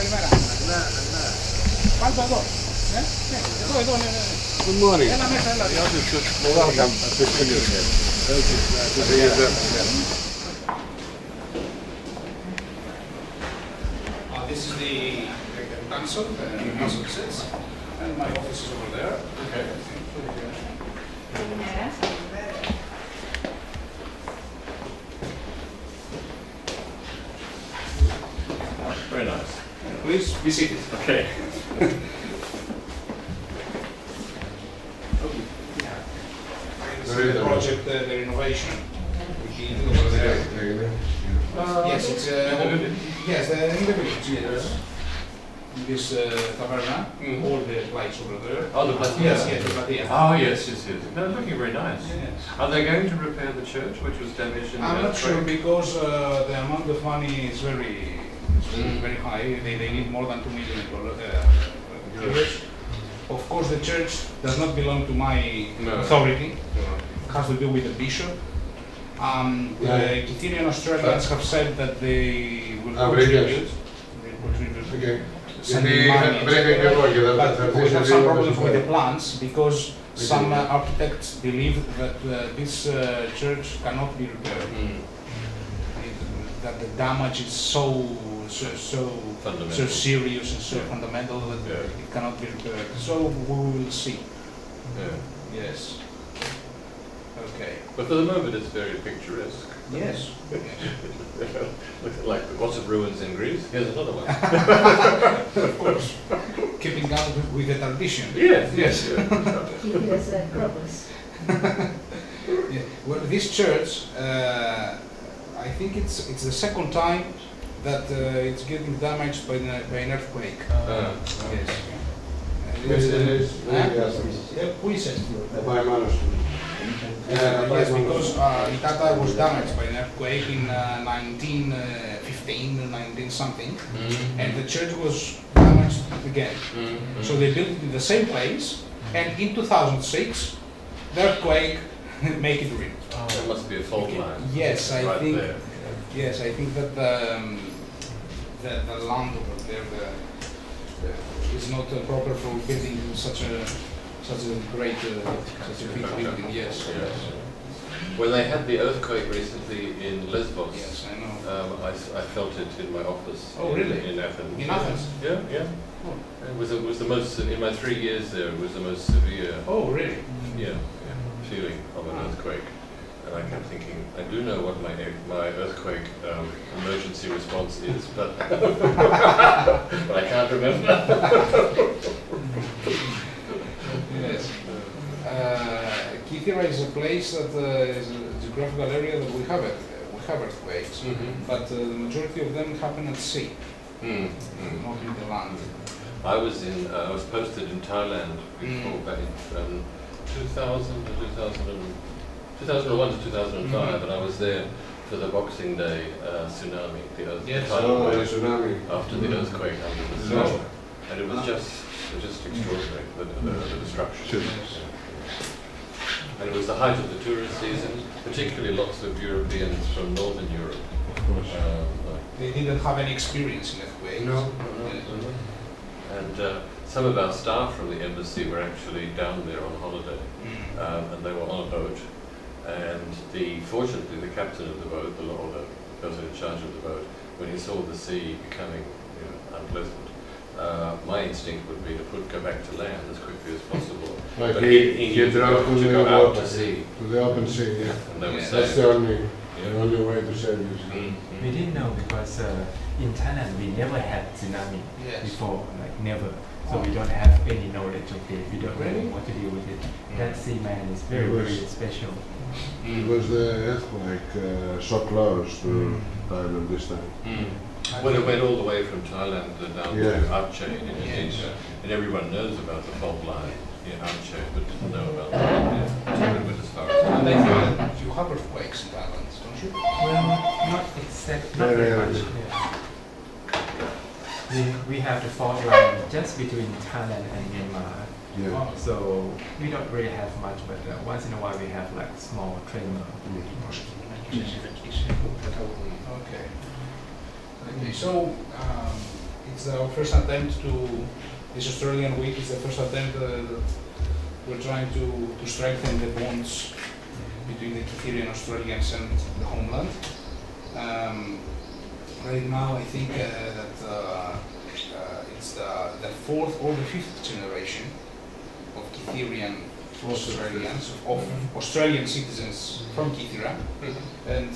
καλημέρα. Πάλι το εδώ. Εδώ, ναι. Good morning. Έλα μέσα, έλα. Welcome. This is the council, council sits, and my office is over there. Okay. Very nice. Please be seated. Okay. This is the project, the renovation. Over there. Yes, it's yes, the individuals. Yes. This taverna, all the lights over there. Oh, the platea. Yes, yes, the platea. Oh, yes, yes, yes. No, it's looking very nice. Yes. Are they going to repair the church, which was damaged in the I'm not sure earthquake? because the amount of money is very high. They need more than $2 million. Of course, the church does not belong to my authority. It has to do with the bishop. The Cytherian Australians have said that they will contribute. Okay. Some money. But we have some problems with the plans because some architects believe that this church cannot be repaired. That the damage is so serious and so fundamental that it cannot be repaired. So we will see. Yes. Okay. But for the moment, it's very picturesque. Yes. Looks like lots of ruins in Greece. Here's another one. Of course. Keeping up with the tradition. Yes. Yes. Yes, progress. Yeah. Well, this church, I think it's the second time that it's getting damaged by an earthquake. Yes. Who is it? Yes, because Itata was damaged by an earthquake in 1915, 19 something, and the church was damaged again. So they built it in the same place, and in 2006, the earthquake made it ruin. There must be a fault line. Yes, I right think. there. Yes, I think that the land over there is not proper for building such a great, such a big building. Yes. When they had the earthquake recently in Lesbos, Yes, I know. I felt it in my office. Oh, really? In Athens. In Athens? Yeah. It was the most, in my 3 years there, it was the most severe. Oh, really? Feeling of an earthquake. And I kept thinking, I do know what my earthquake emergency response is, but but I can't remember. Yes. Kythera is a place that is a geographical area that we have earthquakes, but the majority of them happen at sea, not in the land. I was posted in Thailand before, back in 2001 to 2005, and I was there for the Boxing Day tsunami, Tsunami. after the earthquake under the sea, and it was just extraordinary, the destruction. And it was the height of the tourist season, particularly lots of Europeans from Northern Europe. Of course. They didn't have any experience in earthquakes. No. And some of our staff from the embassy were actually down there on holiday, and they were on a boat. And fortunately, the captain of the boat, the person in charge of the boat, when he saw the sea becoming unpleasant, my instinct would be to go back to land as quickly as possible. Like but he needed to go out to sea. To the open sea, yeah. And they were That's safe. the only way to save you. We didn't know because in Thailand we never had tsunami before, like never. So we don't have any knowledge of it. We don't know what to do with it. That seaman is very special. Because the earthquake so close to Thailand this time. Well, it went all the way from Thailand down to Aceh in Indonesia, and everyone knows about the fault line in Aceh, but didn't know about that. As far as And I think that you have earthquakes in Thailand, don't you? Well, not exactly, not very much. We have the fault line just between Thailand and Myanmar. So we don't really have much, but once in a while we have like small tremor. Okay. So it's our first attempt to, this Australian week is the first attempt we're trying to strengthen the bonds between the Cytherian Australians and the homeland. Right now I think that it's the fourth or the fifth generation of Cytherian Australians, of Australian citizens from Kythera, and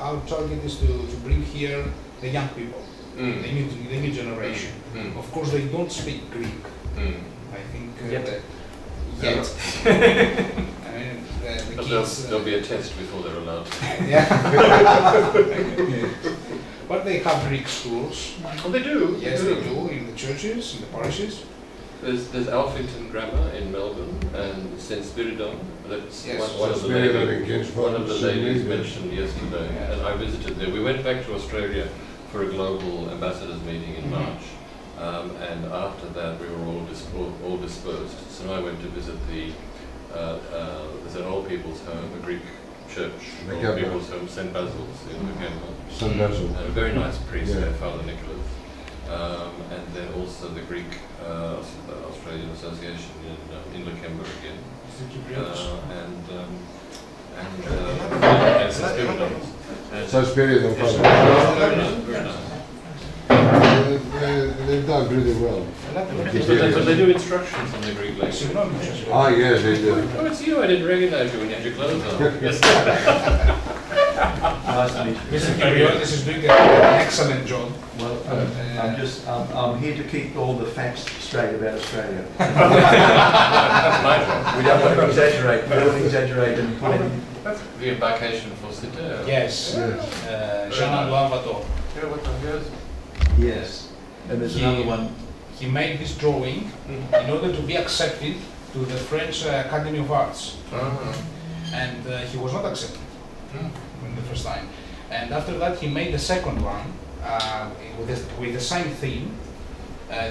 our target is to bring here the young people, the new generation. Of course, they don't speak Greek. I think Yet. Yet. I mean, the But kids. there'll be a test before they're allowed. Yeah. But they have Greek schools. Oh, they do? Yes, they do, in the churches, in the parishes. There's Alphington Grammar in Melbourne and St. Spiridon. That's Yes. one of the ladies Sydney. mentioned yesterday, Yeah. and I visited there. We went back to Australia for a global ambassadors meeting in March, and after that we were all dispersed. So I went to visit there's an old people's home, a Greek church, old people's home, St. Basil's in Mackenna. St. Basil. And a very nice priest Yeah. there, Father Nicholas. And then also the Greek Australian Association in Lakemba again. And St. Spiridon's. So Spiridon. Very nice, very nice. They've done pretty well. But they do instructions on the Greek language. Ah, yes, they do. Oh, it's you. I didn't recognize you when you had your clothes on. Yes. Nice to meet you. Mr. Kyriakis is doing an excellent job. Well, I'm here to keep all the facts straight about Australia. That's my job. We don't want to exaggerate. We don't want to exaggerate and put any. The embarkation for Citer. Yes. Yes. Jean-Antoine Watteau. Yeah, what the here's? Yes. And there's another one. He made this drawing in order to be accepted to the French Academy of Arts. And he was not accepted the first time. And after that he made the second one with the same theme.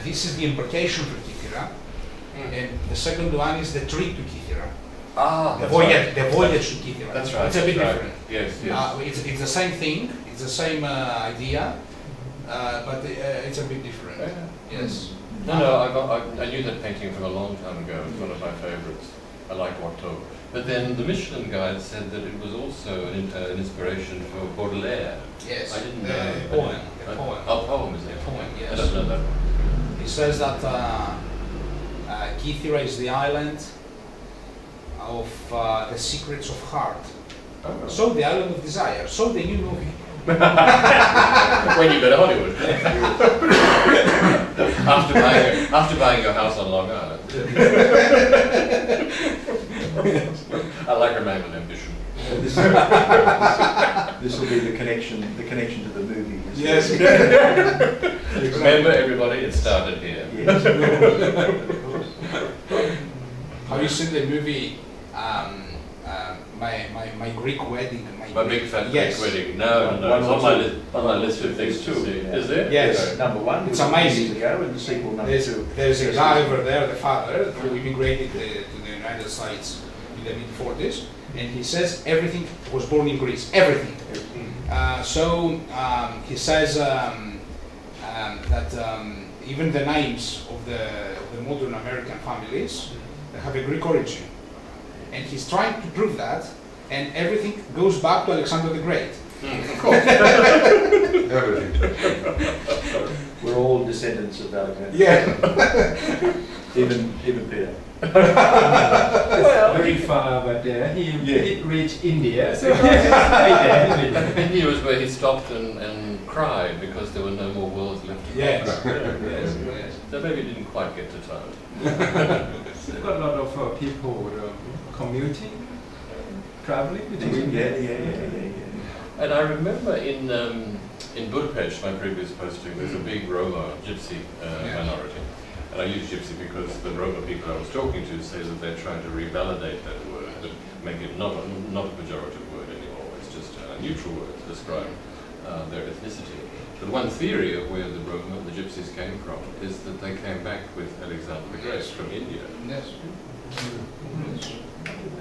This is the embarkation for Kythera, and the second one is the trip to Kythera. Ah, The voyage to Kythera. That's right. It's a bit right. different. Yes, yes. It's the same thing, it's the same idea, but it's a bit different. Yes. No, I knew that painting from a long time ago. It's one of my favorites. I like Watteau. But then the Michelin guide said that it was also an inspiration for Baudelaire. Yes. I didn't the know. poem. The poem. Oh, poem, is it? Poem, I yes. don't know that one. He says that Kythera is the island of the secrets of heart. Oh. So the island of desire. So the new movie. When you go to Hollywood. after buying your house on Long Island. I like a man with ambition. This will be the connection to the movie. Yes. Remember, everybody, it started here. Yes. Have you seen the movie My Greek Wedding? My big fat Yes. Greek wedding. No, it's on my list of things to see. Is there? Yes. Number one. It's amazing. Years ago, and the sequel number two. There's a guy over there, the father, who immigrated to the United States in the mid-40s, and he says everything was born in Greece. Everything. So he says that even the names of the modern American families have a Greek origin. And he's trying to prove that, and everything goes back to Alexander the Great. Of course. Everything. We're all descendants of Alexander. Yeah. Even Peter. Well, very far, but he reached India, so India was where he stopped and cried because there were no more worlds left to Yes. conquer. Yes. So maybe he didn't quite get to town. There's got a lot of people commuting, traveling between. Yeah. And I remember in Budapest, my previous posting, there's a big Roma gypsy minority. And I use gypsy because the Roma people I was talking to say that they're trying to revalidate that word, but make it not a pejorative word anymore. It's just a neutral word to describe their ethnicity. But one theory of where the Roma, the gypsies came from, is that they came back with Alexander the Great from India. Yes.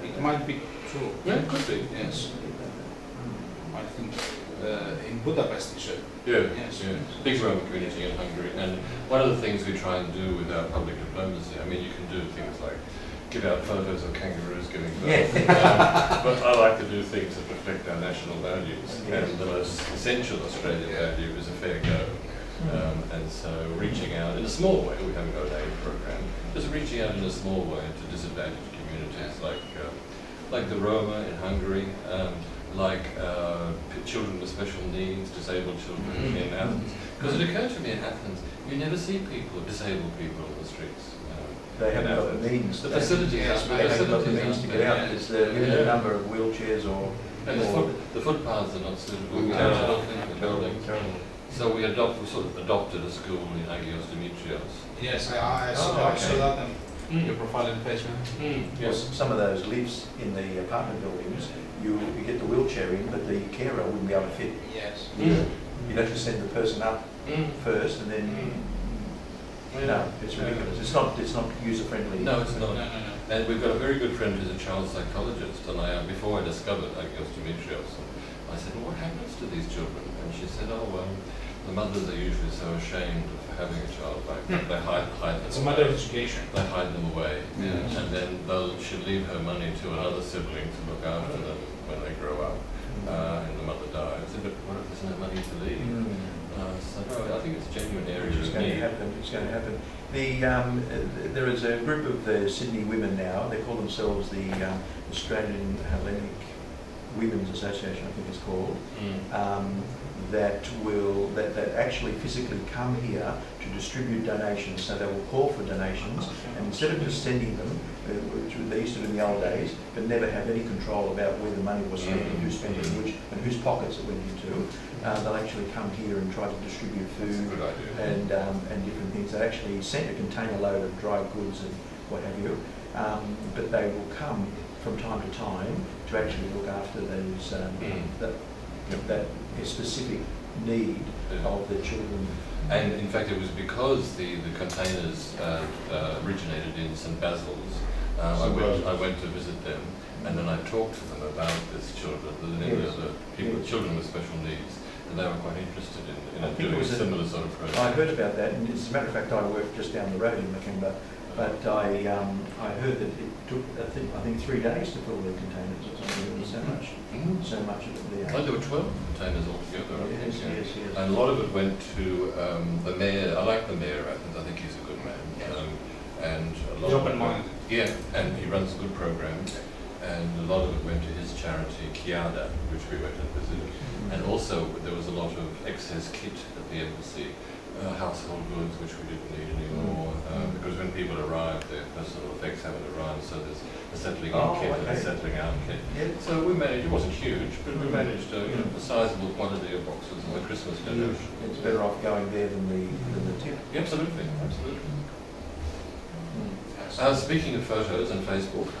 It might be true. Yeah, it could be. Yes. I think. in Budapest, you said. Yeah, Yes. yeah. Big Roma community in Hungary, and one of the things we try and do with our public diplomacy, I mean, you can do things like give out photos of kangaroos giving birth, but I like to do things that reflect our national values, and the most essential Australian value is a fair go. And so reaching out in a small way, we haven't got an aid program, just reaching out in a small way to disadvantaged communities like the Roma in Hungary, like children with special needs, disabled children in Athens. Because it occurred to me in Athens, you never see disabled people on the streets. They haven't got the means. The facilities. They haven't got the means to get out. There's the limited number of wheelchairs or. And the footpaths are not suitable. Terrible. So we sort of adopted a school in Agios Dimitrios. Yes, I saw that in your profile in Facebook. Yes. Some of those lifts in the apartment buildings, you get the wheelchair in, but the carer wouldn't be able to fit. Yes. You'd have to send the person up first, and then. No, it's ridiculous. It's not user friendly. No, it's not. No. And we've got a very good friend who's a child psychologist, and before I discovered Agios Dimitrios, I said, well, what happens to these children? And she said, oh, well, the mothers are usually so ashamed of having a child like that. They hide them. It's a matter of education. They hide them away. And then she'll leave her money to another sibling to look after them when they grow up. And the mother dies. I said, but what if there's no money to leave? So no, I think it's a genuine area of need. It's going to happen. There is a group of Sydney women now. They call themselves the Australian Hellenic Women's Association, I think it's called. That actually physically come here to distribute donations. So they will call for donations, and instead of just sending them, which they used to do in the old days, but never have any control about where the money was spent and who spent it and whose pockets it went into, they'll actually come here and try to distribute food and different things. They actually sent a container load of dry goods and what have you, but they will come from time to time to actually look after those that specific need of the children. And in fact, it was because the containers originated in St Basil's. I went to visit them, and then I talked to them about this children, children with special needs, and they were quite interested in doing a similar sort of project. I heard about that, and as a matter of fact, I worked just down the road in Lakemba, but I heard that it took I think 3 days to fill the containers or something. There was so much of it there. Oh, there were 12 containers altogether. Yes. And a lot of it went to the mayor. I like the mayor of Athens. I think he's a good man. And a lot of it, yeah, and he runs a good program. And a lot of it went to his charity, Kiada, which we went and visited. And also there was a lot of excess kit at the embassy, household goods which we didn't need anymore, because when people arrive, their personal effects haven't arrived, so there's a settling in kit and a settling out kit. So we managed, it wasn't huge, but we managed a sizable quantity of boxes and the Christmas donation. It's better off going there than the tip. Yeah, absolutely. Speaking of photos and Facebook,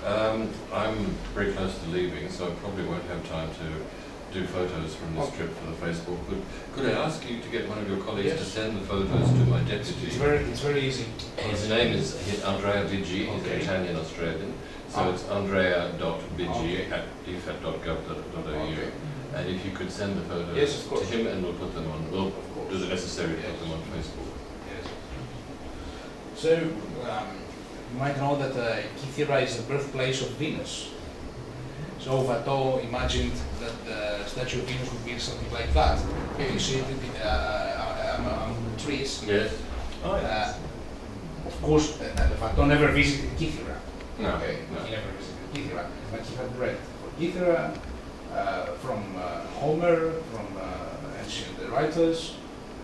I'm very close to leaving, so I probably won't have time to do photos from this trip for the Facebook. But could I ask you to get one of your colleagues to send the photos to my deputy? It's very easy. His name is Andrea Viggi. He's an Italian Australian. So it's andrea.viggi@dfat.gov.au. And if you could send the photos to him, and we'll put them on. We'll do the necessary to put them on Facebook. Yes. So. You might know that Kythera is the birthplace of Venus. So Watteau imagined that the statue of Venus would be something like that. You see it among the trees. Yes. Of course, Watteau never visited Kythera. No. Okay, he never visited Kythera, but he had read for Kythera from Homer, from ancient writers,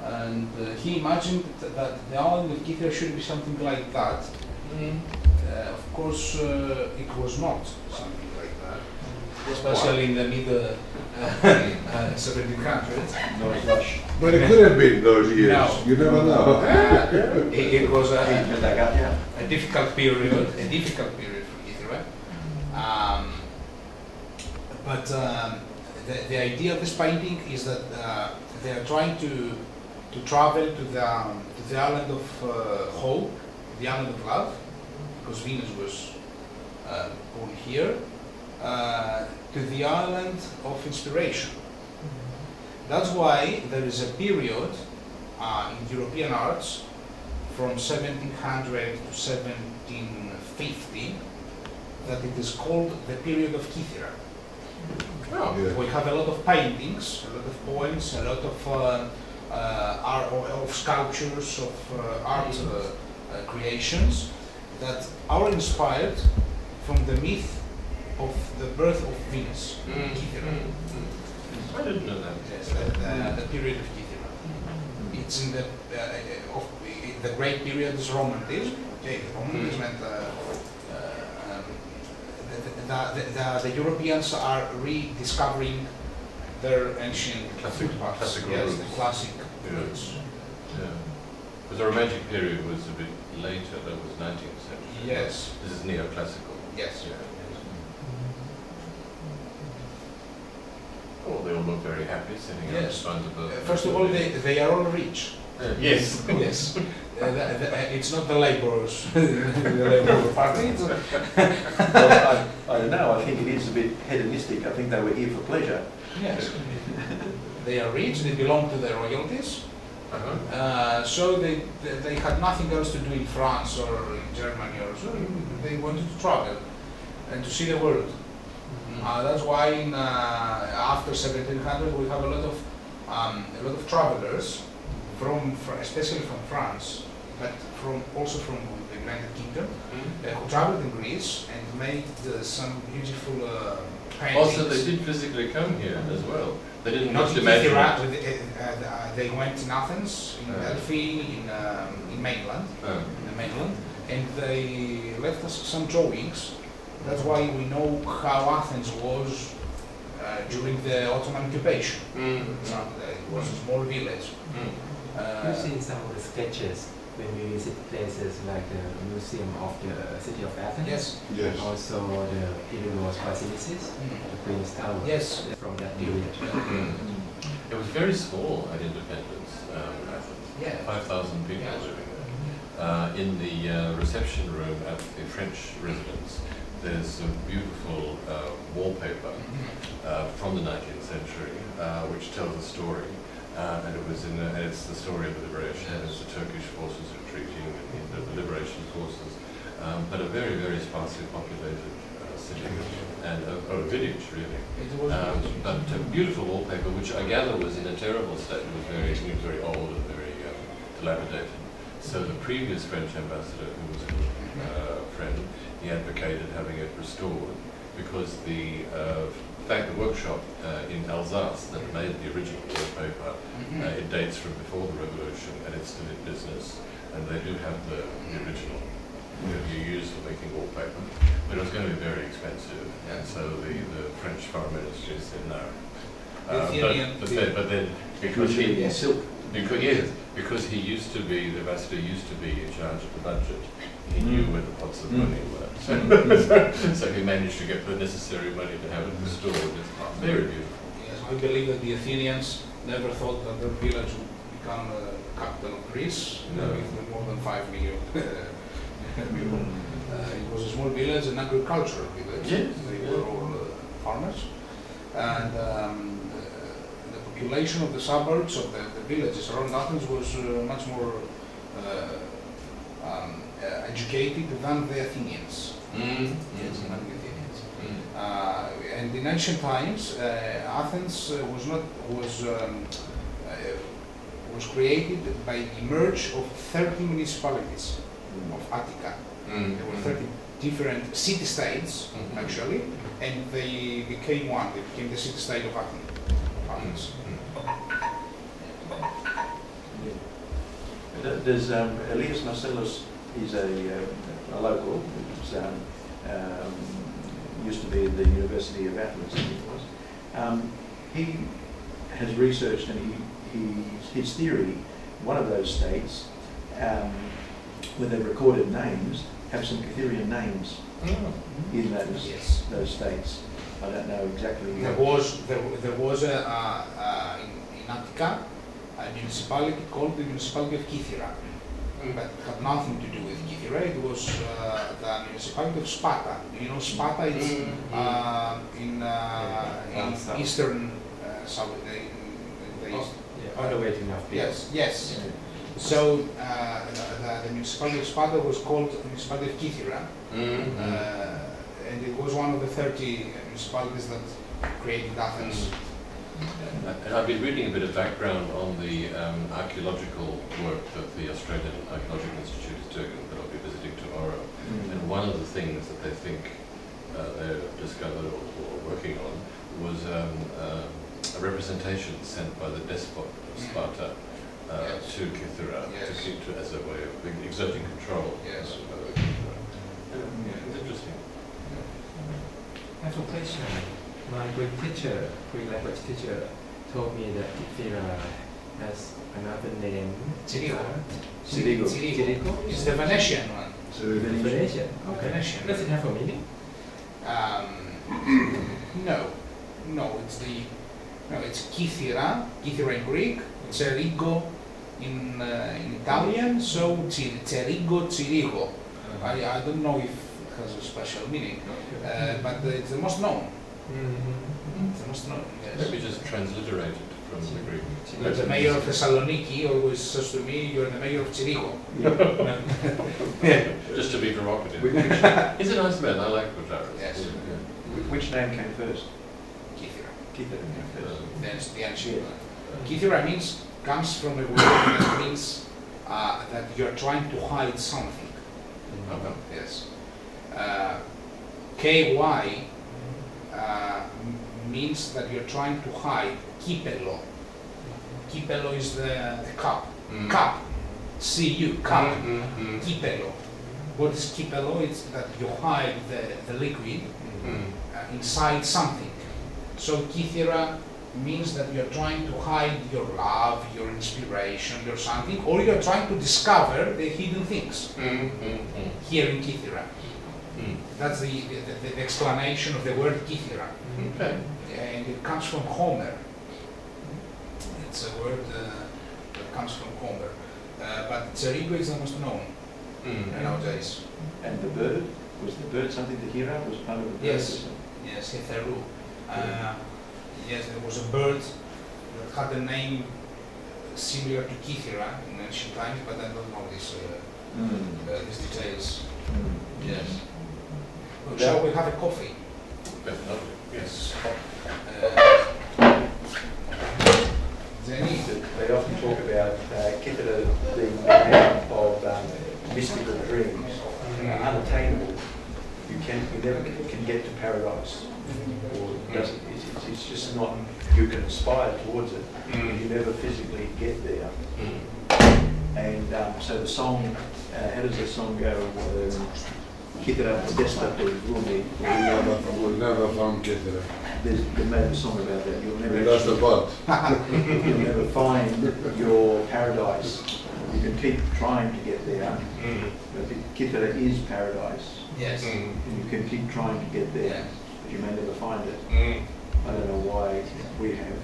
and he imagined that the island of Kythera should be something like that. Of course, it was not something like that, especially in the middle 1700s. But it could have been those years. No. You never know. It was a difficult period, for Kythera. But the idea of this painting is that they are trying to travel to the island of Hope, the island of love, because Venus was born here, to the island of inspiration. That's why there is a period in European arts from 1700 to 1750 that it is called the period of Kythera. Oh. Yeah. We have a lot of paintings, a lot of poems, a lot of sculptures, of art creations that are inspired from the myth of the birth of Venus, Kythera. I didn't know that. Yes, the period of Kythera. It's in the great period is Romantism. Okay, Romantism and the Europeans are rediscovering their ancient Classical yes, roots. the classic Yeah. roots. Yeah. But the Romantic period was a bit later, that was 19th century. Yes. This is neoclassical. Yes. Yeah. Oh, they all look very happy sitting on the Yes. front of the... First of all, they are all rich. Yes. Yes. It's not the laborers, the labor party. Well, I don't know, I think it is a bit hedonistic. I think they were here for pleasure. Yes. They are rich, they belong to the royalties. So they had nothing else to do in France or in Germany or so. They wanted to travel and to see the world. That's why after 1700 we have a lot of travelers especially from France, but also from the United Kingdom, who traveled in Greece and made some beautiful paintings. Also, they did physically come here as well. They didn't Not just in imagine Kythera, it. they went in Athens, in Delphi, in mainland, in the mainland, and they left us some drawings. That's why we know how Athens was during the Ottoman occupation. It was a small village. You've seen some of the sketches when we visit places like the Museum of the City of Athens. Yes. Yes. And also the Ilios Basilisks, the Queen's Tower. Yes. From that period. It was very small at independence, Athens. Yeah. 5,000 people Yeah. living there. In the reception room at the French residence, there's a beautiful wallpaper from the 19th century, which tells a story. And it's the story of the liberation. It's the Turkish forces retreating, and the liberation forces, but a very, very sparsely populated city and a village, really. It was But a beautiful wallpaper, which I gather was in a terrible state. It was very old and very dilapidated. So the previous French ambassador, who was a good friend, he advocated having it restored because the workshop in Alsace that made the original wallpaper, it dates from before the revolution and it's still in business, and they do have the original that you use for making wallpaper, but it was going to be very expensive, and so the French foreign ministry said no. But then because he used to be, the ambassador used to be in charge of the budget, he knew where the pots of money were. So he managed to get the necessary money to have it restored. It's very beautiful. Yes, I believe that the Athenians never thought that their village would become the capital of Greece with more than 5 million people. It was a small village, an agricultural village. Yes. They were all farmers. And the population of the suburbs, of the villages around Athens was much more educated than the Athenians. Yes, than the Athenians. And in ancient times, Athens was created by the merge of 30 municipalities of Attica. There were 30 different city-states, actually, and they became one. They became the city-state of Athens. There's Elias Marcellus. He's a local. Used to be at the University of Athens, I think it was. He has researched, and his theory, one of those states, where they've recorded names, have some Kytherian names in those states. I don't know exactly. There was in Attica a municipality called the Municipality of Kythera, but it had nothing to do with Kythera. It was the municipality of Sparta. You know, Sparta is in eastern south, the they used. Yeah, all the way to North Bay. Yes, yes. So the municipality of Sparta was called the municipality of Kythera, and it was one of the 30 municipalities that created Athens. And I've been reading a bit of background on the archaeological work that the Australian Archaeological Institute is doing, that I'll be visiting tomorrow. And one of the things that they think they've discovered or working on was a representation sent by the despot of Sparta to Kythera, to keep as a way of exerting control. Yes. It's interesting. I have a question. My Greek teacher, Greek language teacher, told me that Kythera has another name. CERIGO. CERIGO? It's the Venetian one. Venetian. Okay. Venetian. Does it have a meaning? No, it's Kythera, Kythera in Greek, CERIGO in Italian, so CERIGO. I don't know if it has a special meaning, but it's the most known. It's the most known, yes. Maybe just transliterated from the Greek. But the mayor of Thessaloniki always says to me, "You're the mayor of CERIGO." Just to be provocative. He's a nice man, I like Kotaros. Yes. Which name came first? Kythera. Kythera came first. Then it's the ancient one. Kythera comes from a word that means that you're trying to hide something. Yes. KY means that you're trying to hide. Kipelo. Kipelo is the cup. Cup. CU. Cup. Kipelo. What is kipelo? It's that you hide the liquid inside something. So Kythera means that you're trying to hide your love, your inspiration, your something, or you're trying to discover the hidden things here in Kythera. That's the explanation of the word Kythera. Okay. And it comes from Homer. It's a word that comes from Homer. But CERIGO is the most known nowadays. And the bird? Was the bird something to hear out? Was part of the bird? Yes. Yes, Hetheru. Yes, there was a bird that had a name similar to Kythera in ancient times, but I don't know these details. Yes. Well, shall we have a coffee? Definitely. Yes. Jenny? They often talk about Kythera being the name of mystical dreams, unattainable. You never can get to paradise. Or it's just not, you can aspire towards it, but you never physically get there. And so the song, how does the song go? Kythera Podesta Rumi. We'll never find Kythera. They made a song about that. You'll never We lost the boat. you'll never find your paradise. You can keep trying to get there, but Kythera is paradise. Yes. And you can keep trying to get there, but you may never find it. I don't know why we have.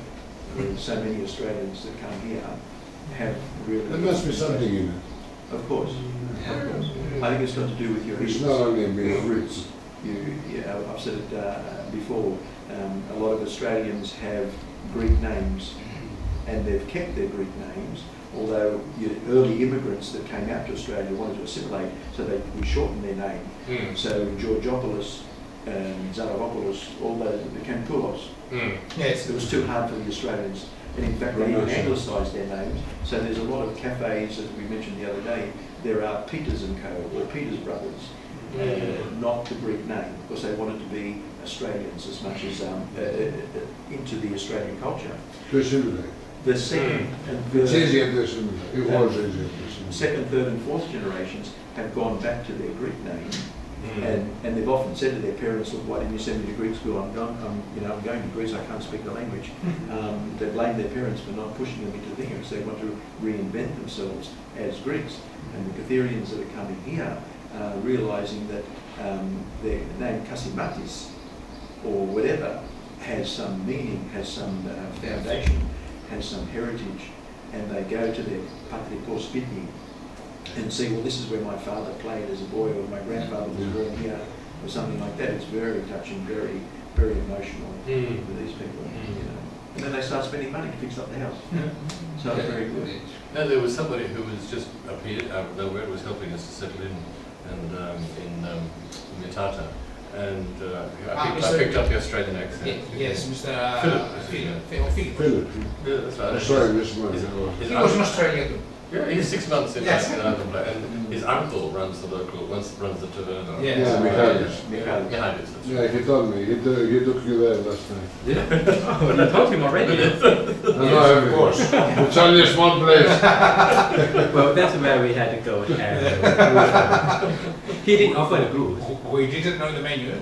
I mean, so many Australians that come here have really... There must be something in it. Of course. Of course. I think it's got to do with your It's history. not only being rich. I've said it before. A lot of Australians have Greek names, and they've kept their Greek names, although early immigrants that came out to Australia wanted to assimilate, so they would shorten their name. So Georgopoulos, Zaravopoulos, all those became Poulos. Yes. It was too hard for the Australians, and in fact they even anglicised their names. So there's a lot of cafes, as we mentioned the other day. There are Peters and Co. or Peters Brothers, not the Greek name, because they wanted to be Australians as much as into the Australian culture. To assimilate. The second and third, It's easier to assimilate. It was easier to assimilate. second, third, and fourth generations have gone back to their Greek name, and they've often said to their parents, "Look, why didn't you send me to Greek school? I'm going to Greece. I can't speak the language." They blame their parents for not pushing them into things. They want to reinvent themselves as Greeks, and the Kytherians that are coming here are realising that their name Kasimatis or whatever has some meaning, has some foundation, has some heritage, and they go to their patrikos spiti and see, well, this is where my father played as a boy, or my grandfather was born here, or something like that. It's very touching, very, very emotional for these people. You know. and then they start spending money to fix up the house. So it's very good. No, there was somebody who was just appeared out of nowhere, was helping us to settle in, and in Mitata, and I picked up the Australian accent. Yes, Mr. Philip. Philip. Yeah, that's right. Sorry, this one. He was in Australia too. Yeah, he's 6 months in Yes. Ireland, and his uncle runs the local, runs the taverna. Yes. Yeah, Michaelis. Michaelis. Behind us, that's Yeah, right. he told me. He took you there last night. Yeah. Oh, you told him already? No, of course. It's only a small place. Well, that's where we had to go. And, he didn't offer the group. We didn't know the menu.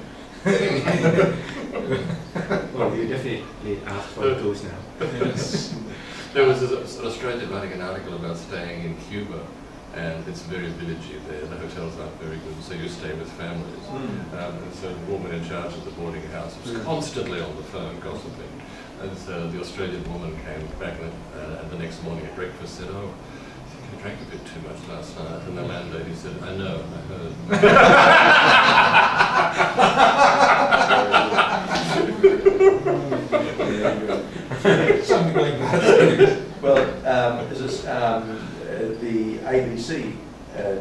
Well, you definitely asked for the goose now. Yes. There was an Australian writing an article about staying in Cuba, and it's very villagey there. The hotels aren't very good, so you stay with families. And so the woman in charge of the boarding house was constantly on the phone gossiping. And so the Australian woman came back and the next morning at breakfast said, "Oh, I think I drank a bit too much last night." And the landlady said, "I know, I heard." Something like that. Well, the ABC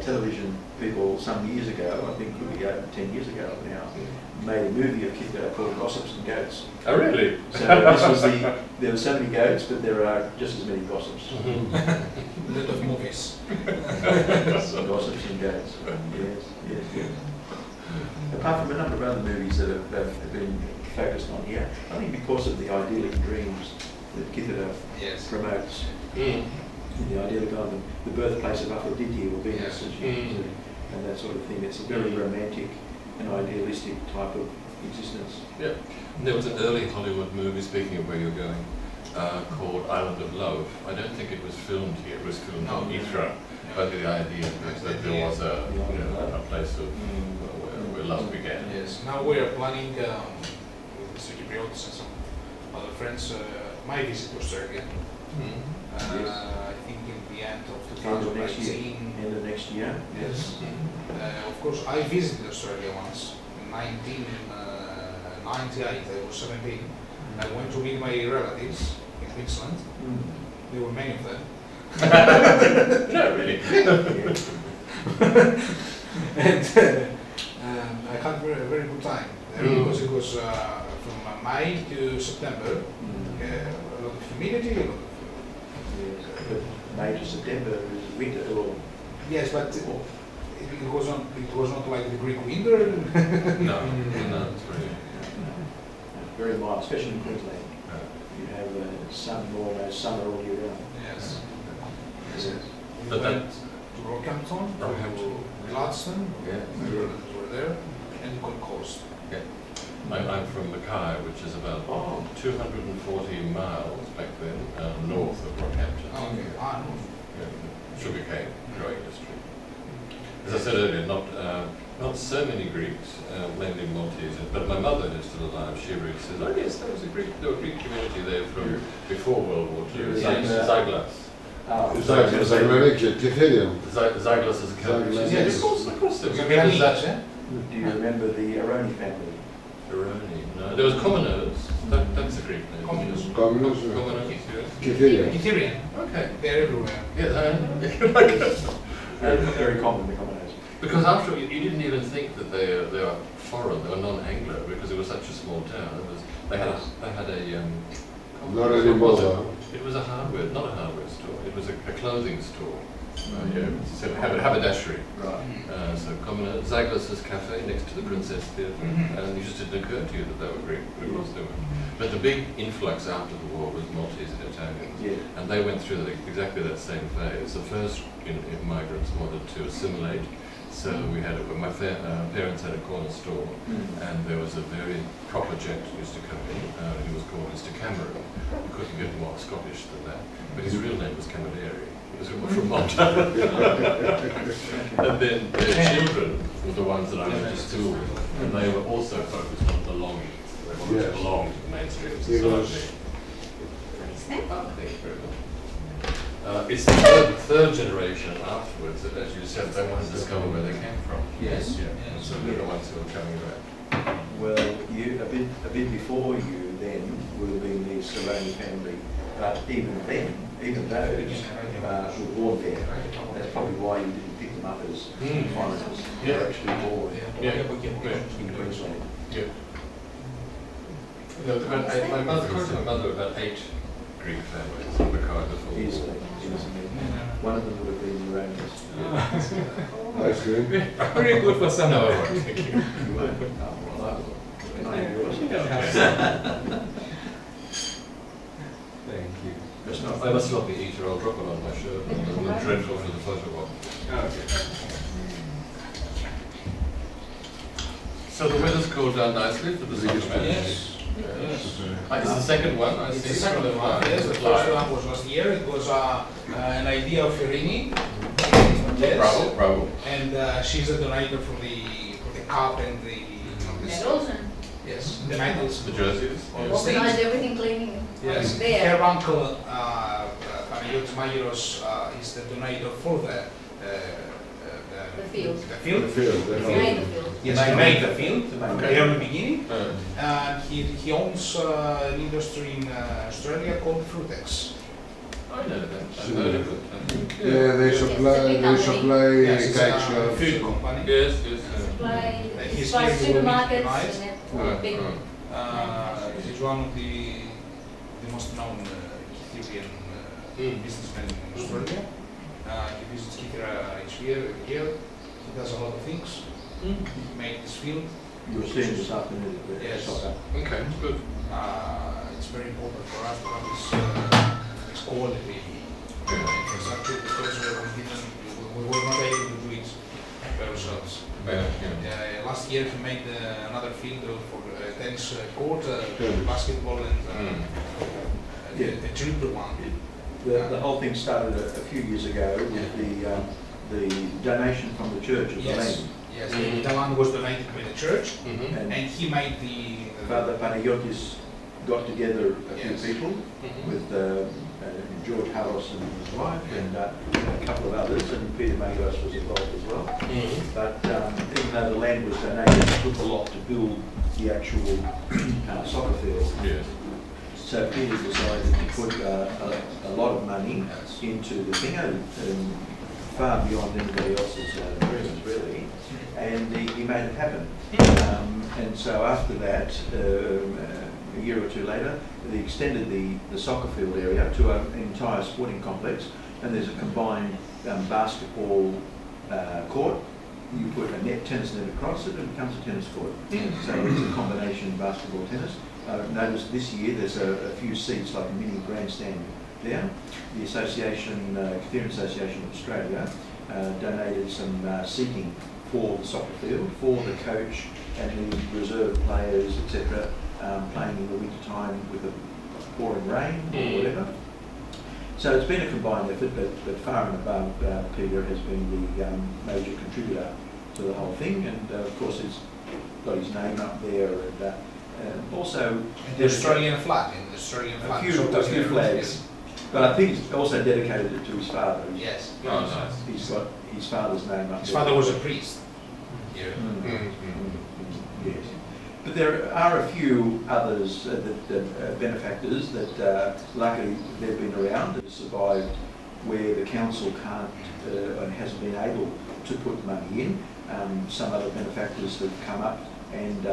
television people some years ago, I think could be over 10 years ago now, made a movie of Kitha called Gossips and Goats. Oh, really? So this was there were so many goats, but there are just as many gossips. A lot of movies. Gossips and goats. Yes. Apart from a number of other movies that have been focused on here, I think because of the idyllic dreams that Kitha Yes. promotes, the idyllic island, the birthplace of Aphrodite or Venus, as you use it, and that sort of thing. It's a very romantic and idealistic type of existence. Yeah. And there was an early Hollywood movie, speaking of where you're going, called Island of Love. I don't think it was filmed here, it was filmed on Heathrow. But the idea that there was a place of where love began. Yes. Now we are planning with Mr. Kipriotis and some other friends my visit to Australia. I think in the end of End of next year. 2019. End of next year. Yes. Of course, I visited Australia once in 1998. I was 17. I went to meet my relatives in Queensland. There were many of them. No, really. And I had a very good time there because it was from May to September. A lot of humidity, a lot of But May to September is winter, or yes, but it was not like the Greek winter. No, it's really. very mild, especially in Queensland. You have sun almost summer all year round. Yes. But We that, went to Rockhampton, to Gladstone, my relatives were there, and Gold Coast. I'm from Mackay, which is about 240 miles back then, north of Rockhampton. Okay. Sugarcane growing industry. As I said earlier, not so many Greeks, mainly Maltese, but my mother who's still alive, she really says, "Oh yes, there was a Greek community there from before World War II, Zyglas." Zyglas is a country. Yes. Of course there was. Do you remember the Aroni family? Aroni, no. There was Commoners, that's a Greek name. Commoners. Commoners. Kytherian. Kytherian. Okay. They're everywhere. Yeah, Very common, the commoners. because after you didn't even think that they were foreign, they were non-Anglo, because it was such a small town. They had a Not anymore. it was a hardware, not a hardware store. It was a clothing store. So haberdashery. Right. So Commoner, Zyglas's cafe next to the Princess Theatre, and it just didn't occur to you that they were Greek, but of course they were. But the big influx after the war was Maltese and Italians, and they went through exactly that same phase. The first migrants wanted to assimilate, so we had my parents had a corner store, and there was a very proper gent who used to come in. He was called Mr. Cameron. You couldn't get more Scottish than that, but his real name was Camilleri. He was from Montana. And then their children were the ones that I went to school with, and they were also focused on belonging. They wanted to belong to the mainstream society. Thank you very much. It's the third generation afterwards that, as you said, they want to discover where they came from. Yes. So they're the ones who are coming back. Well, a bit before you then would have been the Cerrone family, but even those were born there. That's probably why you didn't pick them up as foreigners. They're actually born in Queensland. Yeah. No, my mother about 8 Greek families in the Cardiff. Easily. One of them would have been Erroneous. That's good. Very good for some. No, I won't, thank you. Can I have yours? Thank you. I must not be eater, I'll drop it on my shirt. I'm dreadful for the photo op. Okay. So the weather's cooled down nicely for the soccer match. Yes. Yes. It's the second one, I It's see. the second one, yes. The first one was last year. It was an idea of Irini. Yes. Bravo, bravo. And she's a donator for the cup and the Medals and yes, the medals. The jerseys. All the organize things. everything cleaning. Yes. There. Her uncle, Panagiotis Maggiros, is the donator for the field. The field. The field, They the made the field. Yes, he made the field The at main the field. early beginning. And he owns an industry in Australia called Frutex. I know that. I've heard of it. Yeah, they supply Yes, it's cake a shops. food company. Yes, yes. Supply, He's supply here to supermarkets organize. and Right, big. right. He's one of the most known Cyprian businessmen in Australia. He visits Kythera each year. He does a lot of things. He made this field. You were seeing this afternoon at the Yes. soccer. Okay, good. It's very important for us to have this quality infrastructure because we were not able to do it by ourselves. Yeah. Last year he made another field for tennis court, Tennis. basketball and Yeah. a triple one. The whole thing started a few years ago with the donation from the church of the Yes, land. yes. The land was donated by the church, And and he made the Father Panagiotis got together a few Yes. people with George Harros and his wife and a couple of others, and Peter Magos was involved as well. But even though the land was donated, it took a lot to build the actual soccer field. Yes. So Peter decided to put a lot of money into the thing, far beyond anybody else's dreams really, and he made it happen. And so after that, a year or two later, they extended the soccer field area to an entire sporting complex, and there's a combined basketball court. You put a tennis net across it, and it becomes a tennis court. So it's a combination basketball tennis. Notice this year there's a few seats, like a mini grandstand there. The association, Κυθηρων Association of Australia, donated some seating for the soccer field, for the coach and the reserve players, etc., playing in the winter time with the pouring rain or whatever. So it's been a combined effort, but far and above, Peter has been the major contributor to the whole thing, and of course he's got his name up there, and also the Australian flag. a few flags. But I think he's also dedicated it to his father. Yes. Oh, nice. He's got his father's name up His there. father was a priest. Yeah. Yes. But there are a few others, benefactors, that luckily they've been around and survived where the council can't and hasn't been able to put money in. Some other benefactors have come up and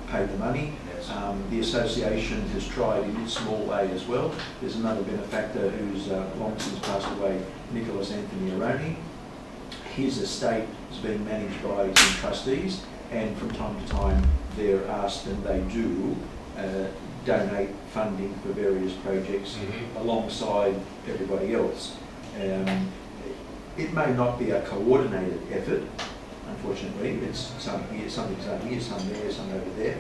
paid the money. Yes. The association has tried in its small way as well. There's another benefactor who's long since passed away, Nicholas Anthony Aroni. His estate is being managed by some trustees, and from time to time they're asked, and they do, donate funding for various projects alongside everybody else. It may not be a coordinated effort, unfortunately. It's some here, something's done here, some there, some over there.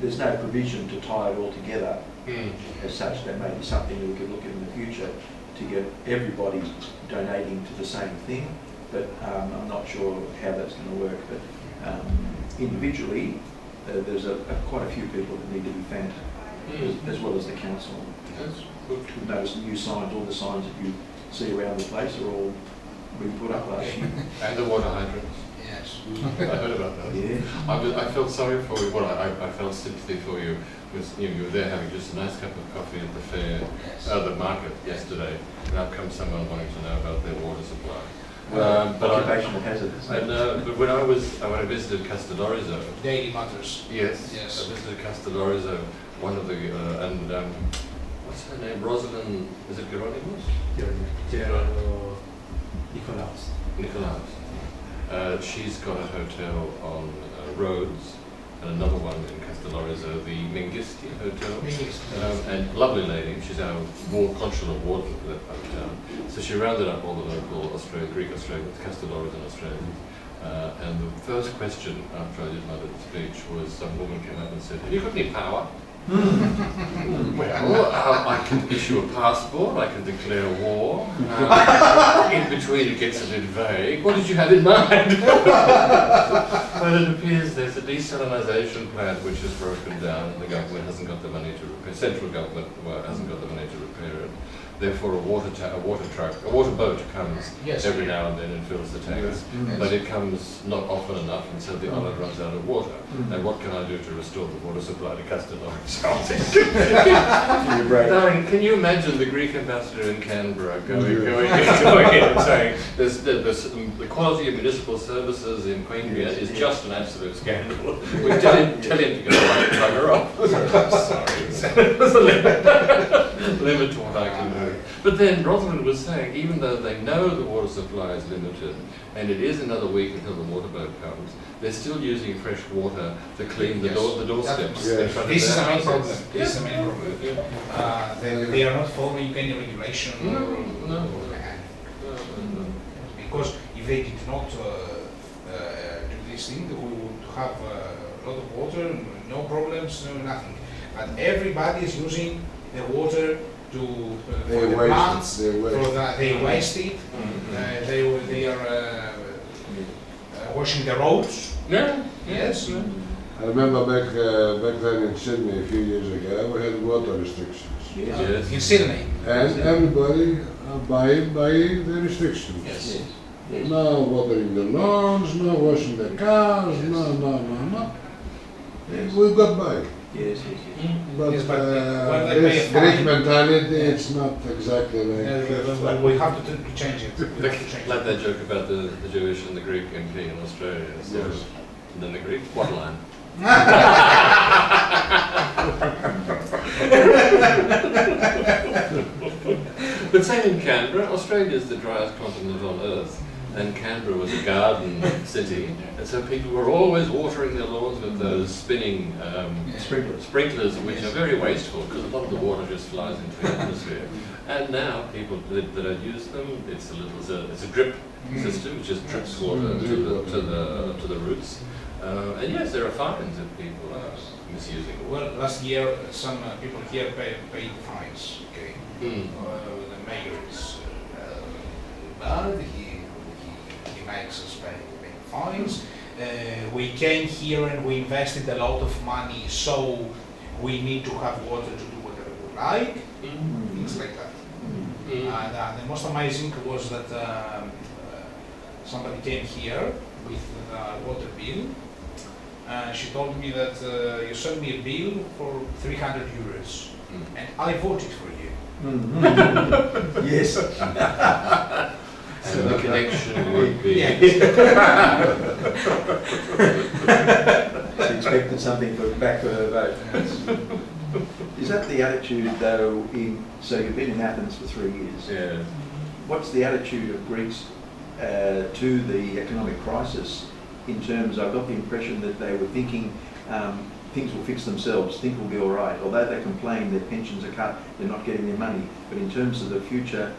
There's no provision to tie it all together as such. That may be something we could look at in the future to get everybody donating to the same thing, but I'm not sure how that's going to work. But individually, there's quite a few people that need to be thanked, as well as the council. That's good. Notice the new signs, all the signs that you see around the place are all been put up last year. And the water hydrants. Yes. I heard about that. Yeah. I felt sorry for you. Well, I felt sympathy for you. Because you were there having just a nice cup of coffee at the fair, the market yesterday, and out comes someone wanting to know about their water supply. But Occupational hazards. but when I visited Castellorizo, Daily matters. yes, Yes. I visited Castellorizo, one of the what's her name? Rosalind, is it Geronimos? Nicolaus. She's got a hotel on Rhodes and another one in Castellorizo, the Mengistu Hotel. And lovely lady, she's our consular ward for that part of town. So she rounded up all the local Greek Australians, Castellorizo Australians. And the first question after I did my little speech was some woman came up and said, "Have you got any power?" Well, I can issue a passport, I can declare war. In between it gets a bit vague. What did you have in mind? But it appears there's a desalinization plant which is broken down and the government hasn't got the money to repair, central government hasn't got the money to repair it. Therefore a water boat comes every now and then and fills the tanks. But it comes not often enough and so the island runs out of water. And what can I do to restore the water supply to Castellorizo? Darling, can you imagine the Greek ambassador in Canberra going in and saying the quality of municipal services in Queanbeyan is just an absolute scandal. We tell him to go away and bugger off. Sorry. There's a limit to what I can do. But then Rosalind was saying, even though they know the water supply is limited, and it is another week until the water boat comes, they're still using fresh water to clean the doorsteps. Yes. This is the main problem. This is the main problem. They are not following any regulation. No. Because if they did not do this thing, we would have a lot of water, no problems, no nothing. But everybody is using the water to for the plants, they waste it. They are washing the roads. Yeah. Yes. I remember back then in Sydney a few years ago, we had water restrictions. Yes. In Sydney. And everybody abided by the restrictions. Yes. No watering the lawns, no washing the cars, no. We got by. Yes. But Yes, but this Greek mentality, it's not exactly like we have to change it. Like that joke about the Jewish and the Greek MP in Australia. So, Yes. and then the Greek, what line? But same in Canberra. Australia is the driest continent on earth, and Canberra was a garden city, and so people were always watering their lawns with those spinning sprinklers, which are very wasteful because a lot of the water just flies into the atmosphere. And now people that don't use them, it's a drip system, which just drips water to the roots. And yes, there are fines if people are misusing it. Well, last year some people here paid fines. Okay, the mayor is bad. He makes us pay fines. We came here and we invested a lot of money, so we need to have water to do whatever we like. Things like that. And the most amazing was that somebody came here with a water bill. She told me that you sent me a bill for 300 euros, and I voted for you. Yes. And the connection would be... She expected something back for her vote. Is that the attitude, though, so you've been in Athens for 3 years. Yeah. What's the attitude of Greeks to the economic crisis? In terms, I got the impression that they were thinking things will fix themselves, things will be all right. Although they complain their pensions are cut, they're not getting their money. But in terms of the future,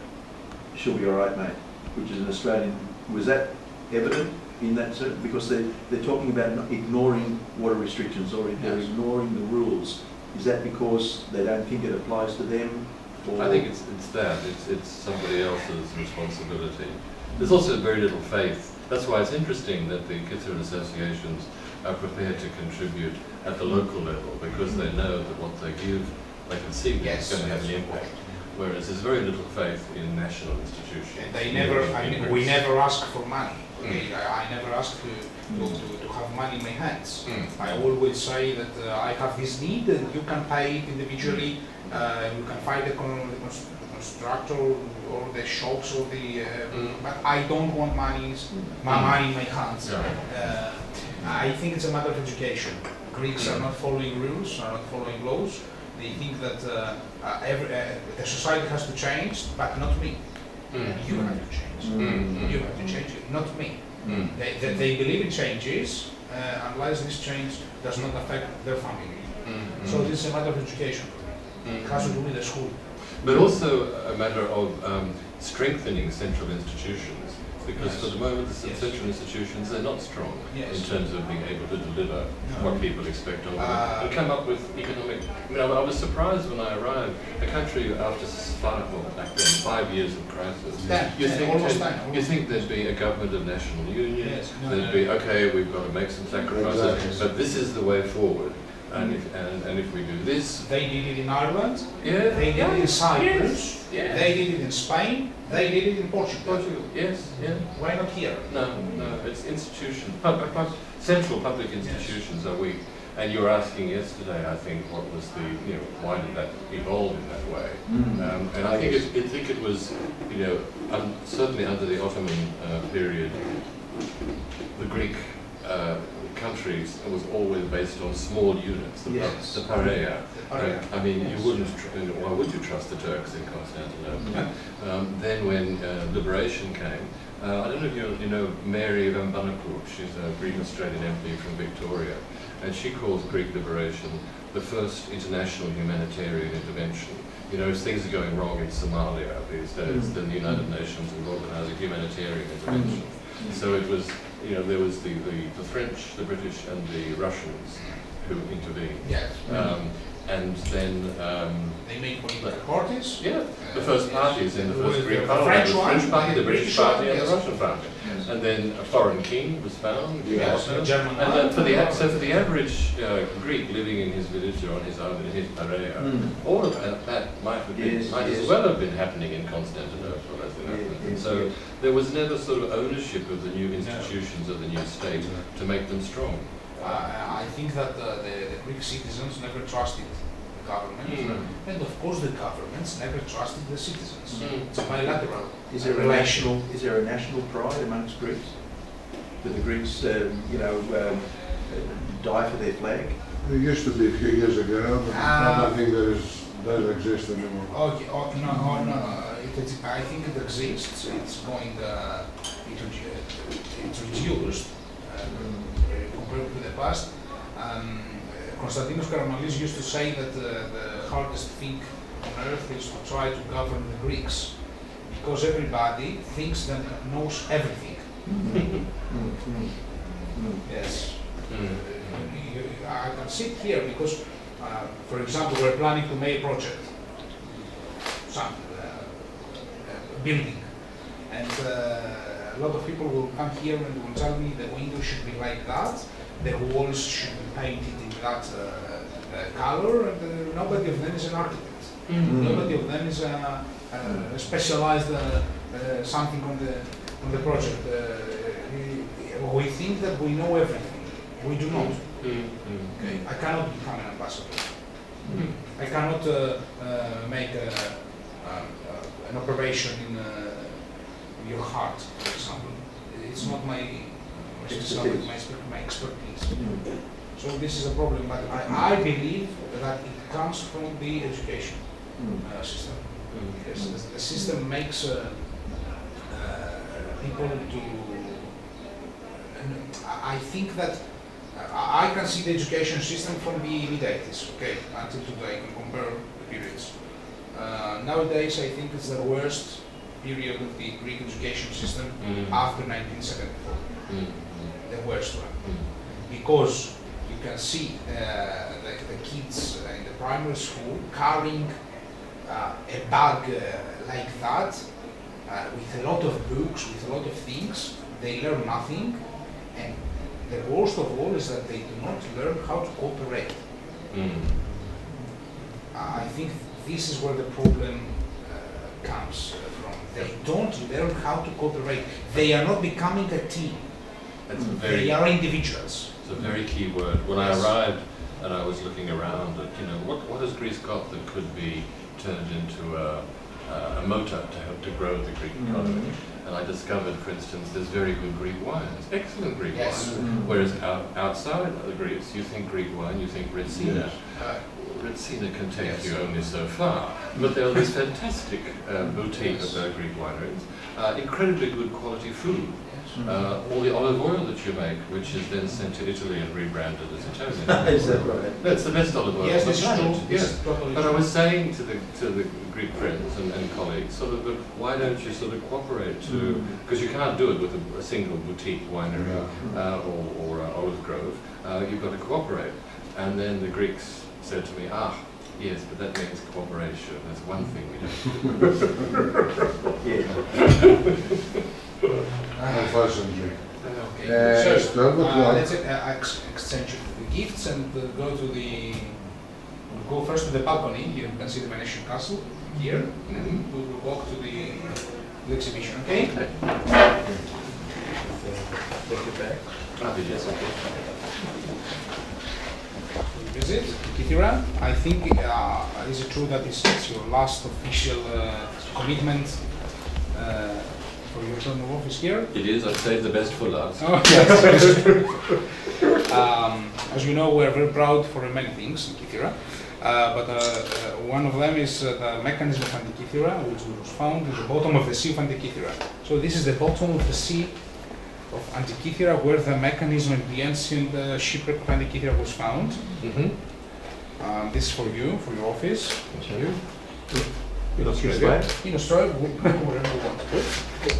she'll be all right, mate, which is an Australian. Was that evident in that? Because they're talking about not ignoring water restrictions or they're ignoring the rules. Is that because they don't think it applies to them? Or? I think it's that. It's somebody else's responsibility. There's also very little faith. That's why it's interesting that the Kithiran associations are prepared to contribute at the local level, because they know that what they give, they can see that it's going to have an impact. Whereas there's very little faith in national institutions. They never, we never ask for money. Okay? I never ask to have money in my hands. I always say that I have this need and you can pay it individually. You can find the constructor or the shops or the... but I don't want money in my hands. I think it's a matter of education. Greeks are not following rules, are not following laws. They think that the society has to change, but not me. You have to change. You have to change it, not me. They believe in changes unless this change does not affect their family. So this is a matter of education. It has to do with the school. But also a matter of strengthening central institutions. Because for the moment, the central institutions, they're not strong in terms of being able to deliver what people expect of them and come up with economic... I mean, I was surprised when I arrived. A country after 5 years of crisis, you think there'd be a government of national union, there'd be, okay, we've got to make some sacrifices, but this is the way forward. And if we do this... They did it in Ireland, they did it in Cyprus, they did it in Spain, they did it in Portugal. Why not here? No, it's institutions. Central public institutions are weak. And you were asking yesterday, I think, what was the, why did that evolve in that way? And I think it was, certainly under the Ottoman period, the Greek countries was always based on small units, the Parea. I mean, you wouldn't, why would you trust the Turks in Constantinople? Then when liberation came, I don't know if you know Mary Van Bunnecourt, she's a Greek-Australian MP from Victoria, and she calls Greek liberation the first international humanitarian intervention. If things are going wrong in Somalia these days, then the United Nations will organize a humanitarian intervention. So it was, there was the French, the British, and the Russians who intervened. And then... they made political parties? The first parties in the first Greek parliament, the French party, the British party, and the Russian party. And then a foreign king was found. And for the average Greek living in his village or on his island, in his Parea, all of that might as well have been happening in Constantinople as it happened. So there was never sort of ownership of the new institutions of the new state to make them strong. I think that the Greek citizens never trusted the government, and of course the governments never trusted the citizens. It's a bilateral relation. Is there a national pride amongst Greeks? Do the Greeks, die for their flag? There used to be a few years ago, but I don't think doesn't exist anymore. Okay, no. I think it exists. It's going. It's reduced. Compared to the past, Konstantinos Karamanlis used to say that the hardest thing on earth is to try to govern the Greeks, because everybody thinks that knows everything. Yes. I can sit here because, for example, we're planning to make a project, some building, and a lot of people will come here and will tell me the window should be like that, the walls should be painted in that color, and nobody of them is an architect. Nobody of them is a specialized something on the project. We think that we know everything. We do not. Okay? I cannot become an ambassador. I cannot make an operation in your heart, for example. It's not my expertise. So this is a problem, but I believe that it comes from the education system. Yes, the system makes people to... I think that I can see the education system from the mid-80s, okay, until today. I can compare the periods. Nowadays, I think it's the worst period of the Greek education system after 1974. The worst one. Because you can see the kids in the primary school carrying a bag like that, with a lot of books, with a lot of things. They learn nothing, and the worst of all is that they do not learn how to cooperate. I think this is where the problem comes from. They don't learn how to cooperate. They are not becoming a team. They are individuals. It's a very key word. When I arrived and I was looking around at, what has Greece got that could be turned into a motor to help to grow the Greek economy? And I discovered, for instance, there's very good Greek wines, excellent Greek wine. Whereas outside of Greece, you think Greek wine, you think Retsina. Retsina can take you only so far. But there are these fantastic boutique Greek wineries, incredibly good quality food. All the olive oil that you make, which is then sent to Italy and rebranded as Italian. Is that right? That's the best olive oil. Yes, on the this is planet. true. Yes. This is totally But I true. was saying to the Greek friends and colleagues, sort of, why don't you sort of cooperate to, because you can't do it with a single boutique winery or olive grove. You've got to cooperate. And then the Greeks said to me, yes, but that means cooperation. That's one thing we don't do. Unfortunately. Okay. So, good luck. let's exchange the gifts and go first to the balcony. You can see the Venetian castle here. We will walk to the exhibition. Okay. Visit Kythera. I think is it true that it's your last official commitment for your term of office here? It is. I'd say the best for last. Oh, yes. As you know, we are very proud for many things in Kythera, but one of them is the mechanism of Antikythera, which was found at the bottom of the sea of Antikythera. So this is the bottom of the sea of Antikythera, where the mechanism and the ancient shipwreck of Antikythera was found. This is for you, for your office. Thank you. In Australia, wherever you want.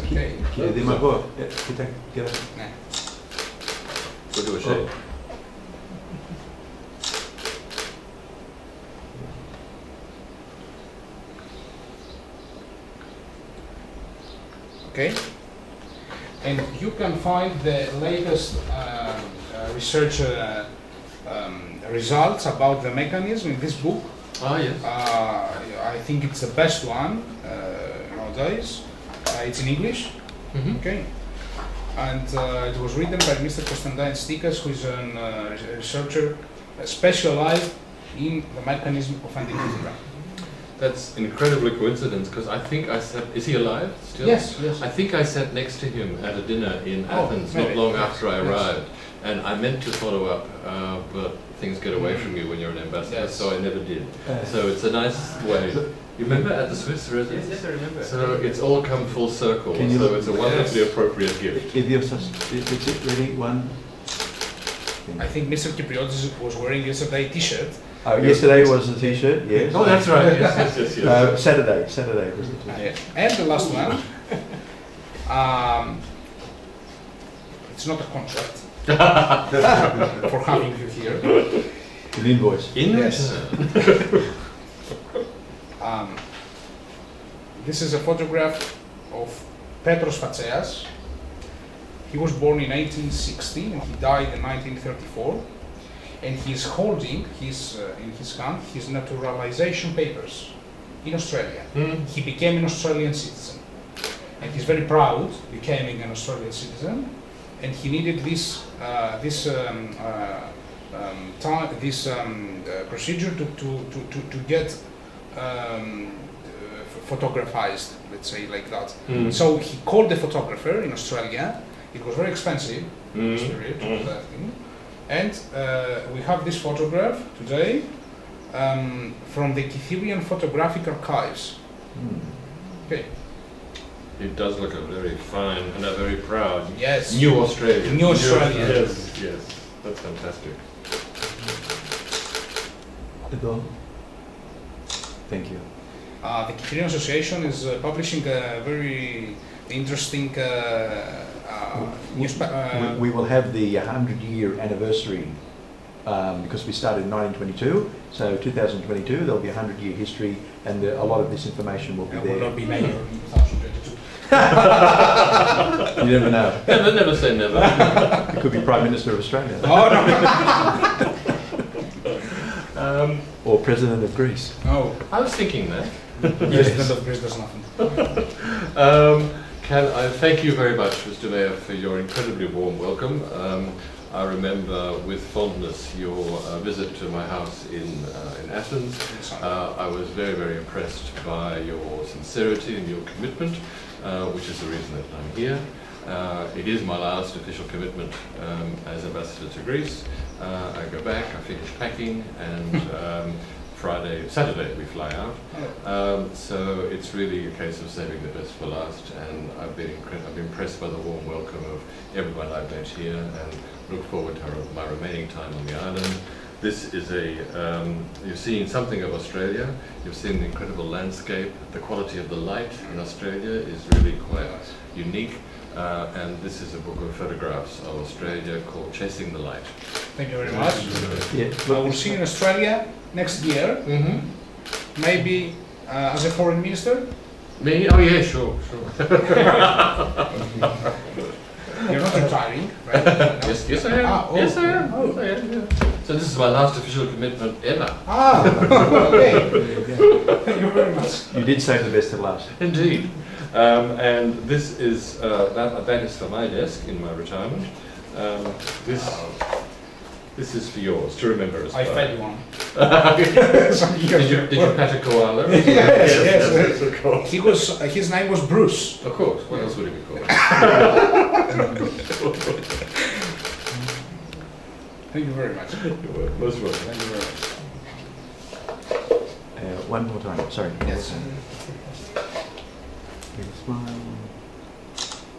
Okay. Κύριε Δήμαρχο, κοίτα. Ναι. We'll do a shake. Okay. And you can find the latest research results about the mechanism in this book. Yes. I think it's the best one nowadays. It's in English. Okay. And it was written by Mr. Konstantinos Stikas, who is a researcher specialized in the mechanism of Antikythera. That's an incredible coincidence, because I think I sat, is he alive still? Yes, yes. I think I sat next to him at a dinner in Athens not long after I arrived. And I meant to follow up, but things get away from you when you're an ambassador, so I never did. So it's a nice way. You remember at the Swiss residence? Yes, I remember. So it's all come full circle, so it's a wonderfully appropriate gift. Is it really one? I think Mr. Kypriotis was wearing yesterday a t-shirt. Yesterday was the t-shirt, yes. Oh, that's right. Yes. Saturday was the t-shirt. Yes. And the last one, it's not a contract for having you here. An invoice. Yes. This is a photograph of Petros Fatseas. He was born in 1860 and he died in 1934. And he is holding in his hand his naturalization papers in Australia. He became an Australian citizen, and he's very proud becoming an Australian citizen. And he needed this procedure to get photographized, let's say like that. So he called the photographer in Australia. It was very expensive in this period. And we have this photograph today from the Kytherian Photographic Archives. Okay. It does look a very fine and a very proud new Australia. New Australia. Yes, that's fantastic. Thank you. The Kytherian Association is publishing a very interesting newspaper. We will have the 100-year anniversary because we started in 1922. So 2022, there'll be a 100-year history, and a lot of this information will be there. Will not be made in 2022. You never know. Never say never. It could be Prime Minister of Australia. Oh no. Or President of Greece. Oh, I was thinking that. President of Greece does nothing. Can I thank you very much, Mr. Mayor, for your incredibly warm welcome. I remember with fondness your visit to my house in Athens. I was very, very impressed by your sincerity and your commitment, which is the reason that I'm here. It is my last official commitment as Ambassador to Greece. I go back, I finish packing, and Saturday we fly out. So it's really a case of saving the best for last, and I've been impressed by the warm welcome of everyone I've met here, and look forward to my remaining time on the island. This is you've seen something of Australia, you've seen the incredible landscape, the quality of the light in Australia is really quite unique. And this is a book of photographs of Australia called Chasing the Light. Thank you very much. Yeah. I will see you in Australia next year, maybe as a foreign minister. Me? Oh yeah, sure. You're not retiring, right? Yes, I am. Yes, I am. Oh. I am, yeah. So this is my last official commitment ever. Okay. Thank you very much. You did save the best to last. Indeed. And this is that is for my desk in my retirement. This is for yours to remember as well. I fed one. Did you pat a koala? Yes. Of course. His name was Bruce. Of course. What else would he be called? Thank you very much. You're most welcome. Thank you very much. One more time, sorry. Yes.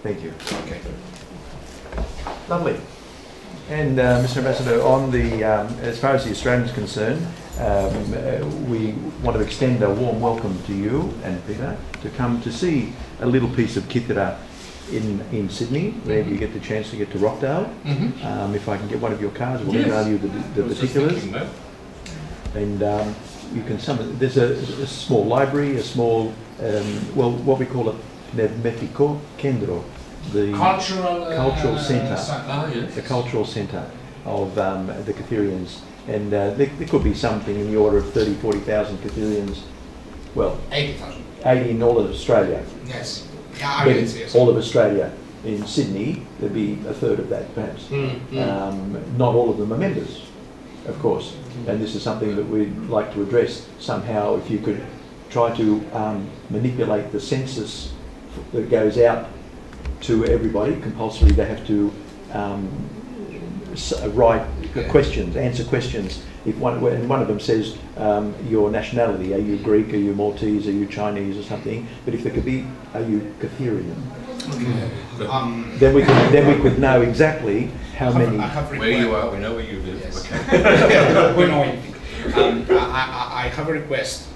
Thank you. Okay. Lovely. And Mr. Ambassador, on the as far as the Australians are concerned, we want to extend a warm welcome to you and Peter to come to see a little piece of Kithira in Sydney. Maybe you get the chance to get to Rockdale. If I can get one of your cards, we'll email you the particulars. And you can summon. There's a small library, a small what we call it, Nevmetiko Kendro. The cultural centre, yes. the cultural centre of the Kytherians, and there could be something in the order of 40,000 Kytherians. Well, 80,000. 80 in all of Australia. Yes. Yeah, yes. All of Australia. In Sydney, there'd be a third of that, perhaps. Not all of them are members, of course, and this is something that we'd like to address somehow. If you could try to manipulate the census that goes out to everybody, compulsorily they have to write questions, answer questions. If one of them says your nationality, are you Greek, are you Maltese, are you Chinese or something, but if there could be, are you Kytherian? Then we could know exactly how many. Where you are, we know where you live. Yes. Okay. We know anything. I have a request.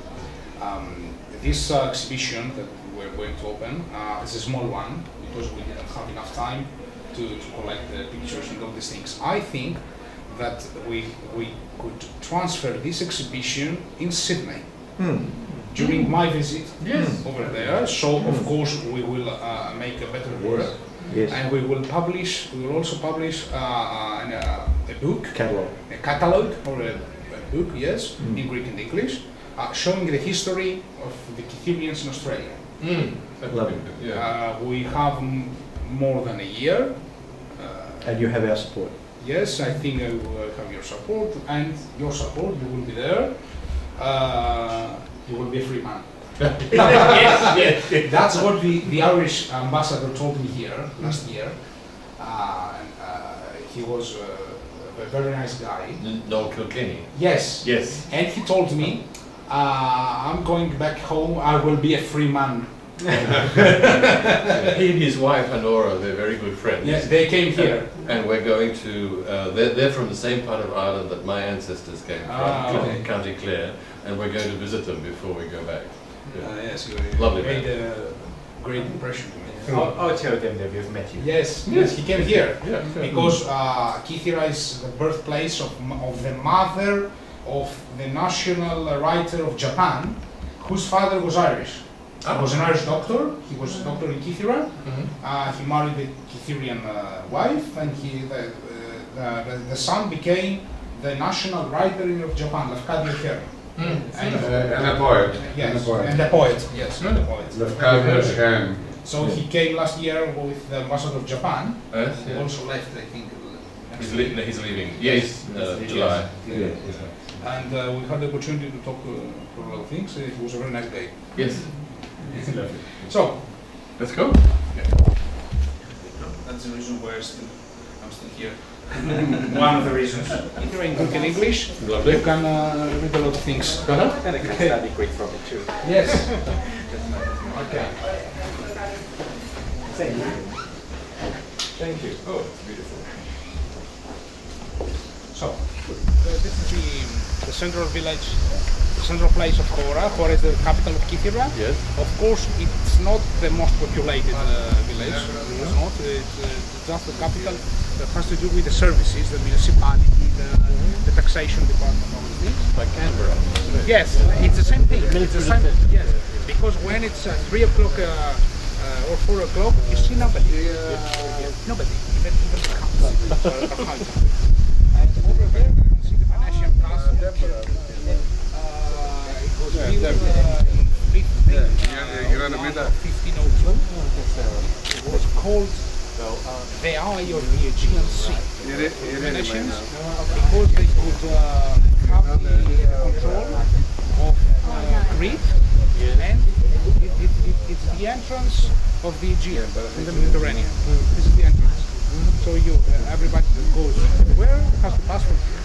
This exhibition that we're going to open is a small one, because we didn't have enough time to collect the pictures and all these things. I think that we could transfer this exhibition in Sydney during my visit over there. So of course we will make a better work, and we will also publish a book, a catalogue or a book, yes, in Greek and English, showing the history of the Kytherians in Australia. We have more than a year. And you have our support. Yes, I think I will have your support, and your support. You will be there. You will be a free man. Yes. That's what the Irish ambassador told me here last year. He was a very nice guy. Noel Kilkenny. Yes. Yes. And he told me, I'm going back home, I will be a free man. He and his wife Honora, they're very good friends. Yes, they came here. And we're going to, they're from the same part of Ireland that my ancestors came from, Okay. County Clare, and we're going to visit them before we go back. Yes, Lovely made a great impression to me. I'll tell them that we've met you. Yes, he came here. Yeah, Because Kythira is the birthplace of the mother of the national writer of Japan, whose father was Irish. He was an Irish doctor. He was a doctor in Kythira. He married a Kytherian wife, and the son became the national writer of Japan, Lefkadios And a poet. Yes, and a poet. Yes, and a poet. Lefkadios Hen. So he came last year with the ambassador of Japan. Yes, yeah. Also left, I think. He's leaving. Yes, July. Yeah. And we had the opportunity to talk for a lot of things. It was a very nice day. Yes. So, Let's go. that's the reason why I'm still here. One of the reasons. If you're in Greek and English, Lovely. you can read a lot of things. And I can study Greek from it too. Yes. Okay. Thank you. Thank you. Oh, it's beautiful. So, this is the central village, the central place of Chora. Chora is the capital of Kythera. Yes. Of course, it's not the most populated village. It's not. It's just the capital that has to do with the services, the municipality, the taxation department, all these things. Like Canberra. Yes, it's the same thing. It's the same. Yes, because when it's 3 o'clock or 4 o'clock, you see nobody. Nobody. Even the cows. And over there, you can see the Venetian castle. It was built in 1502. It was called the Eye of the Aegean Sea. Venetians, because they could have the control of Crete, and it's the entrance of the Aegean in the Mediterranean. This is the entrance. So everybody that goes everywhere has to pass through here.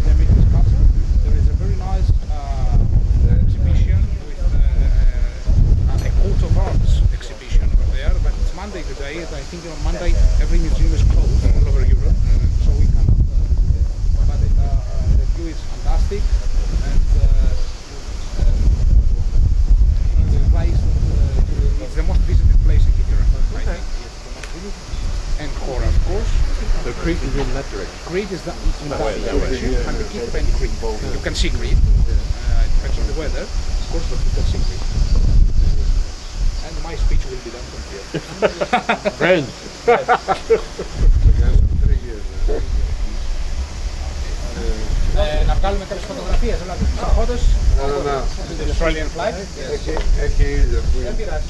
They make this castle. There is a very nice exhibition with a coat of arms exhibition over there, but it's Monday today, and I think on Monday every museum is closed all over Europe, so we cannot but the view is fantastic, and it's a place that it's the most visited place in Kythera, I think. And Chora, of course. So Crete is in that direction. Crete is in that direction, and the Kythera and Crete. You can see Crete. It depends on the weather, of course, but you can see Crete. And my speech will be done from here. Friends. Να βγάλουμε κάποιες φωτογραφίες, δηλαδή, some photos. The Australian flag. Έχει ίδιο. Δεν πειράζει.